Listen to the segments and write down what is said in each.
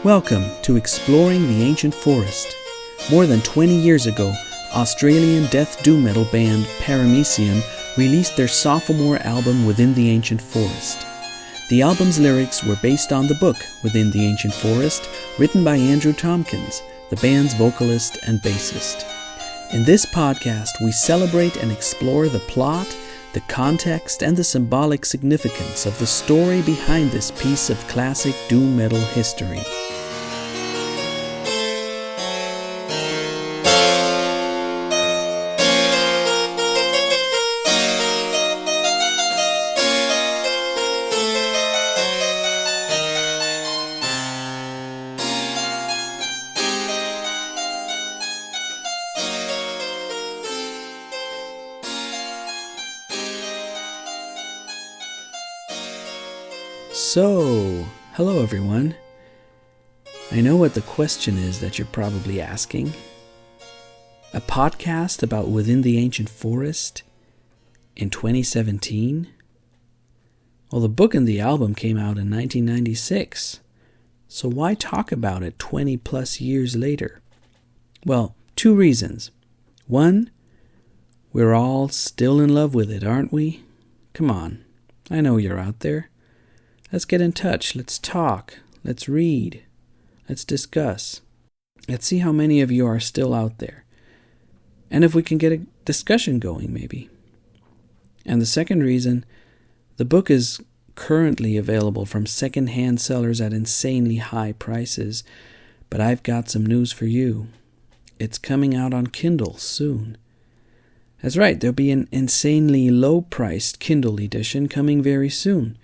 Welcome to Exploring the Ancient Forest. More than 20 years ago, Australian death doom metal band Paramaecium released their sophomore album Within the Ancient Forest. The album's lyrics were based on the book Within the Ancient Forest, written by Andrew Tompkins, the band's vocalist and bassist. In this podcast, we celebrate and explore the plot, the context, and the symbolic significance of the story behind this piece of classic doom metal history. So, hello everyone. I know what the question is that you're probably asking. A podcast about Within the Ancient Forest in 2017? Well, the book and the album came out in 1996, so why talk about it 20 plus years later? Well, two reasons. One, we're all still in love with it, aren't we? Come on, I know you're out there. Let's get in touch, let's talk, let's read, let's discuss. Let's see how many of you are still out there. And if we can get a discussion going, maybe. And the second reason, the book is currently available from second-hand sellers at insanely high prices, but I've got some news for you. It's coming out on Kindle soon. That's right, there'll be an insanely low-priced Kindle edition coming very soon,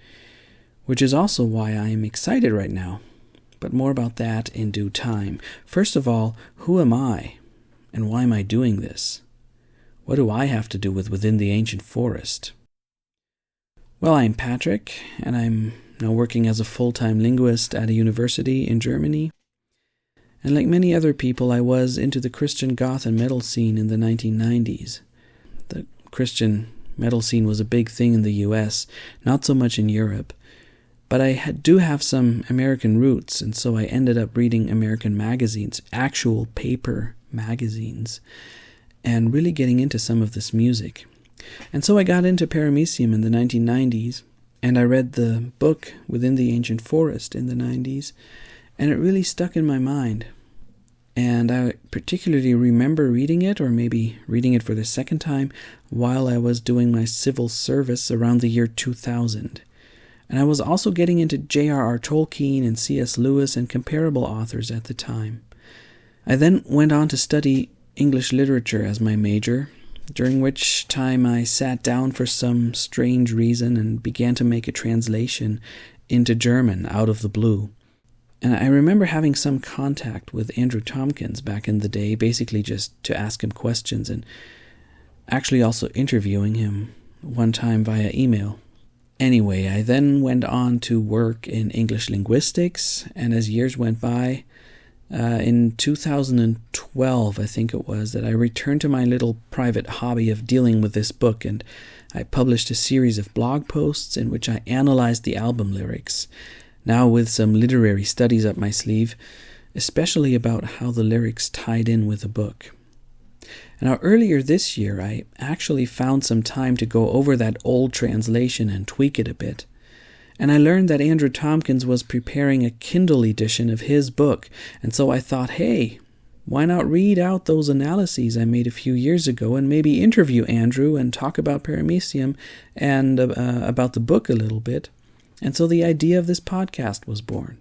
which is also why I am excited right now. But more about that in due time. First of all, who am I? And why am I doing this? What do I have to do with Within the Ancient Forest? Well, I'm Patrick, and I'm now working as a full-time linguist at a university in Germany. And like many other people, I was into the Christian goth and metal scene in the 1990s. The Christian metal scene was a big thing in the US, not so much in Europe. But I do have some American roots, and so I ended up reading American magazines, actual paper magazines, and really getting into some of this music. And so I got into Paramaecium in the 1990s, and I read the book Within the Ancient Forest in the 90s, and it really stuck in my mind. And I particularly remember reading it, or maybe reading it for the second time, while I was doing my civil service around the year 2000. And I was also getting into J.R.R. Tolkien and C.S. Lewis and comparable authors at the time. I then went on to study English literature as my major, during which time I sat down for some strange reason and began to make a translation into German out of the blue. And I remember having some contact with Andrew Tompkins back in the day, basically just to ask him questions, and actually also interviewing him one time via email. Anyway, I then went on to work in English linguistics, and as years went by, in 2012, I think it was, that I returned to my little private hobby of dealing with this book, and I published a series of blog posts in which I analyzed the album lyrics, now with some literary studies up my sleeve, especially about how the lyrics tied in with the book. Now, earlier this year, I actually found some time to go over that old translation and tweak it a bit. And I learned that Andrew Tompkins was preparing a Kindle edition of his book. And so I thought, hey, why not read out those analyses I made a few years ago and maybe interview Andrew and talk about Paramaecium and about the book a little bit. And so the idea of this podcast was born.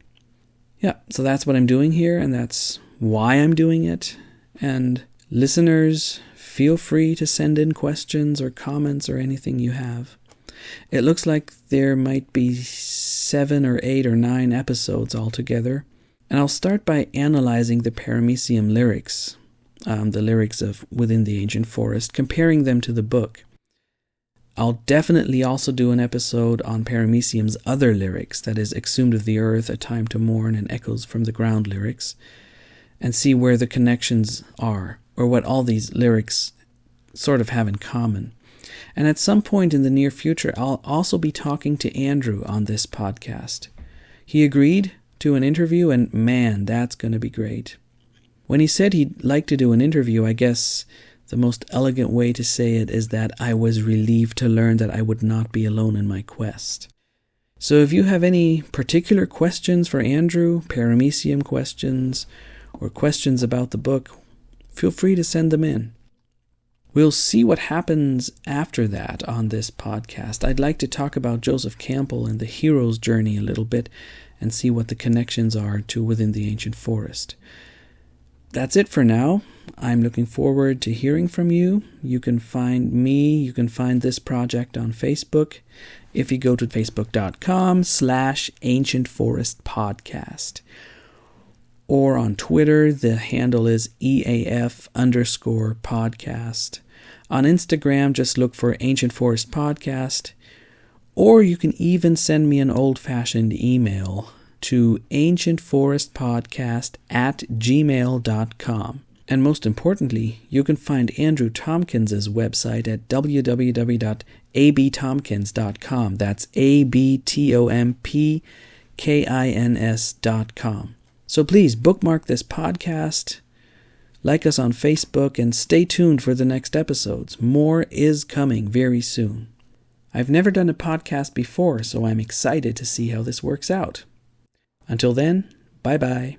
Yeah, so that's what I'm doing here, and that's why I'm doing it. And listeners, feel free to send in questions or comments or anything you have. It looks like there might be 7 or 8 or 9 episodes altogether, and I'll start by analyzing the Paramaecium lyrics, the lyrics of Within the Ancient Forest, comparing them to the book. I'll definitely also do an episode on Paramaecium's other lyrics, that is, Exhumed of the Earth, A Time to Mourn, and Echoes from the Ground lyrics, and see where the connections are, or what all these lyrics sort of have in common. And at some point in the near future, I'll also be talking to Andrew on this podcast. He agreed, to an interview, and man, that's going to be great. When he said he'd like to do an interview, I guess the most elegant way to say it is that I was relieved to learn that I would not be alone in my quest. So if you have any particular questions for Andrew, Paramaecium questions, or questions about the book, feel free to send them in. We'll see what happens after that on this podcast. I'd like to talk about Joseph Campbell and the hero's journey a little bit and see what the connections are to Within the Ancient Forest. That's it for now. I'm looking forward to hearing from you. You can find me, you can find this project on Facebook if you go to facebook.com/ancientforestpodcast. Or on Twitter, the handle is EAF_podcast. On Instagram, just look for Ancient Forest Podcast. Or you can even send me an old-fashioned email to ancientforestpodcast@gmail.com. And most importantly, you can find Andrew Tompkins' website at www.abtompkins.com. That's abtompkins.com. So please bookmark this podcast, like us on Facebook, and stay tuned for the next episodes. More is coming very soon. I've never done a podcast before, so I'm excited to see how this works out. Until then, bye-bye.